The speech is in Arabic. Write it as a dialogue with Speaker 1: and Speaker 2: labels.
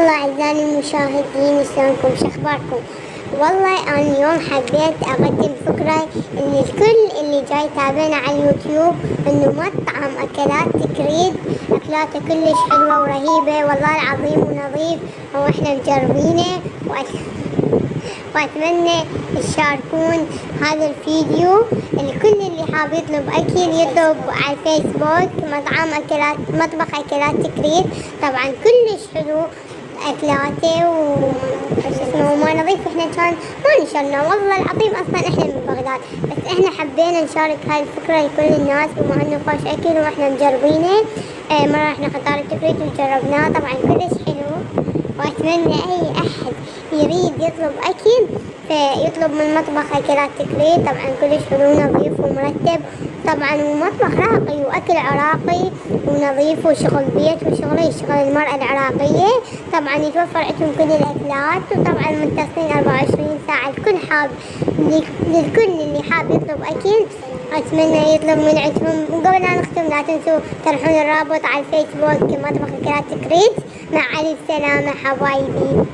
Speaker 1: والله أعزائي المشاهدين، شلونكم؟ شخباركم؟ والله أنا اليوم حبيت أقدم فكرة إن الكل اللي جاي يتابعنا على اليوتيوب إنه مطعم أكلات تكريد أكلاته كلش حلوة ورهيبة والله العظيم ونظيف وإحنا مجربينه وأتمنى تشاركون هذا الفيديو. الكل اللي حاب يطلب أكل يطلب على الفيسبوك مطبخ أكلات تكريد. طبعا كلش حلو أكلاته وما نظيف. إحنا كان ما نشرنا والله العظيم، أصلا إحنا من بغداد، بس إحنا حبينا نشارك هاي الفكرة لكل الناس بما إنه خوش أكل وإحنا مجربينه. مرة إحنا خطار التكريد وجربناه، طبعا كلش حلو. وأتمنى أي أحد يريد يطلب أكل فيطلب من مطبخ أكلات تكريد. طبعا كلش حلو نظيف ومرتب، طبعا ومطبخ راقي وأكل عراقي ونظيف وشغل بيت وشغل المرأة العراقية. طبعا يتوفر عندهم كل الأكلات، وطبعا متصلين 24 ساعة. للكل اللي حاب يطلب أكل أتمنى يطلب من عندهم. وقبل لا نختم لا تنسوا ترحون الرابط على الفيسبوك مطبخ أكلات تكريد. مع ألف سلامة حبايبي.